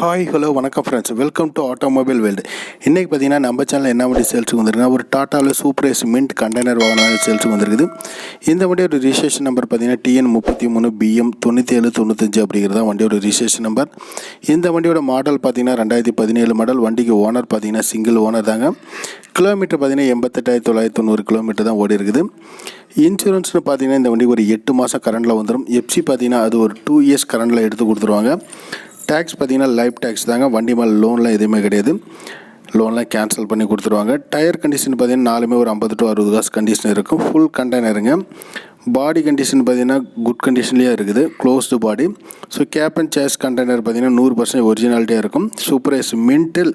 Hi hello வணக்கம் friends, welcome to automobile world. இன்றைக்கி பார்த்தீங்கன்னா நம்ம சேனலில் என்ன வண்டி சேல்ஸுக்கு வந்துருக்குன்னா ஒரு டாட்டாவில் சூப்பர் ஏஸ் மின்ட் கண்டெய்னர் வாகனம் சேல்ஸுக்கு வந்துருக்குது. இந்த வண்டியோட ரிஜிஸ்ட்ரேஷன் நம்பர் பார்த்தீங்கன்னா TN33 BM 9795 அப்படிங்கிறது தான் வண்டியோட ரிஜிஸ்ட்ரேஷன் நம்பர். இந்த வண்டியோட மாடல் பார்த்தீங்கன்னா 2017 மாடல். வண்டிக்கு ஓனர் பார்த்தீங்கன்னா சிங்கிள் ஓனர் தாங்க. கிலோமீட்டர் பார்த்தீங்கன்னா 88,990 கிலோமீட்டர் தான் ஓடி இருக்குது. இன்சூரன்ஸ்னு பார்த்தீங்கன்னா இந்த வண்டி ஒரு 8 மாதம் கரண்டில் வந்துடும். எஃப்சி பார்த்தீங்கன்னா அது ஒரு 2 இயர்ஸ் கரண்டில் எடுத்து கொடுத்துருவாங்க. டேக்ஸ் பார்த்தீங்கன்னா லைஃப் டேக்ஸ் தாங்க. வண்டி மேலே லோன்லாம் எதுவுமே கிடையாது. லோன்லாம் கேன்சல் பண்ணி கொடுத்துருவாங்க. டயர் கண்டிஷன் பார்த்தீங்கன்னா நாலுமே ஒரு 50 to 60 காசு கண்டிஷன் இருக்கும். ஃபுல் கண்டெய்னருங்க. பாடி கண்டிஷன் பார்த்தீங்கன்னா குட் கண்டிஷன்லேயே இருக்குது, closed body. So cab and chassis container பார்த்தீங்கன்னா 100% ஒரிஜினாலிட்டியாக இருக்கும். சூப்பர் ஏஸ் மின்டில்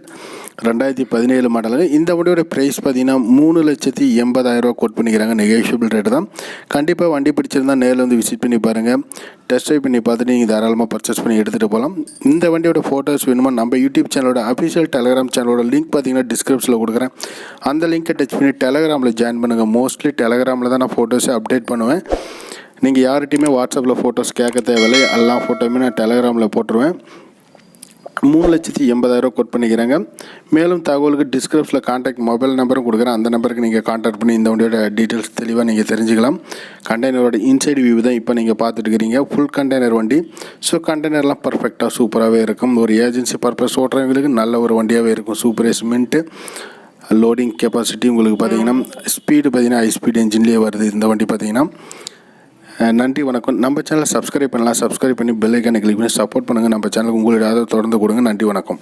2017 மாடலுங்க. இந்த வண்டியோட ப்ரைஸ் பார்த்தீங்கன்னா 3,80,000 கோட் பண்ணிக்கிறாங்க. நெகோஷியபிள் ரேட்டு தான். கண்டிப்பாக வண்டி பிடிச்சிருந்தால் நேரில் வந்து விசிட் பண்ணி பாருங்கள். டெஸ்ட் ட்ரைவ் பண்ணி பார்த்துட்டு நீங்கள் தாராளமாக பர்ச்சேஸ் பண்ணி எடுத்துகிட்டு போகலாம். இந்த வண்டியோட ஃபோட்டோஸ் வேணுமா நம்ம யூடியூப் சேனலோட அஃபிஷியல் டெலகிராம் சேனலோட லிங்க் பார்த்தீங்கன்னா டிஸ்கிரிப்ஷனில் கொடுக்குறேன். அந்த லிங்க்கை டச் பண்ணி டெலகிராமில் ஜாயின் பண்ணுங்கள். மோஸ்ட்லி டெலகிராமில் தான் நான் ஃபோட்டோஸை அப்டேட் பண்ணுவேன். நீங்கள் யார்கிட்டையுமே வாட்ஸ்அப்பில் ஃபோட்டோஸ் கேட்க தேவையில்லை. எல்லா ஃபோட்டோவுமே நான் டெலகிராமில் போட்டுருவேன். 3,80,000 கோட் பண்ணிக்கிறாங்க. மேலும் தகவலுக்கு டிஸ்கிரிப்ஷனில் கான்டாக்ட் மொபைல் நம்பரும் கொடுக்குறேன். அந்த நம்பருக்கு நீங்கள் கான்டாக்ட் பண்ணி இந்த வண்டியோட டீட்டெயில்ஸ் தெளிவாக நீங்கள் தெரிஞ்சுக்கலாம். கண்டெய்னரோட இன்சைடு வியூ தான் இப்போ நீங்கள் பார்த்துட்டு இருக்கிறீங்க. ஃபுல் கண்டெய்னர் வண்டி. ஸோ கண்டெய்னர்லாம் பர்ஃபெக்டாக சூப்பராகவே இருக்கும். ஒரு ஏஜென்சி பர்பஸ் ஓட்டுறவங்களுக்கு நல்ல ஒரு வண்டியாகவே இருக்கும். Super Ace mint. Loading capacity உங்களுக்கு பார்த்தீங்கன்னா ஸ்பீடு பார்த்தீங்கன்னா ஹை ஸ்பீட் என்ஜின்லேயே வருது இந்த வண்டி பார்த்தீங்கன்னா. நன்றி, வணக்கம். நம்ம சேனலை சப்ஸ்கிரைப் பண்ணலாம். சப்ஸ்கிரைப் பண்ணி பெல் ஐக்கானை கிளிக் பண்ணி சப்போர்ட் பண்ணுங்கள். நம்ம சேனலுக்கு உங்களுடைய ஆதரவு தொடர்ந்து கொடுங்க. நன்றி, வணக்கம்.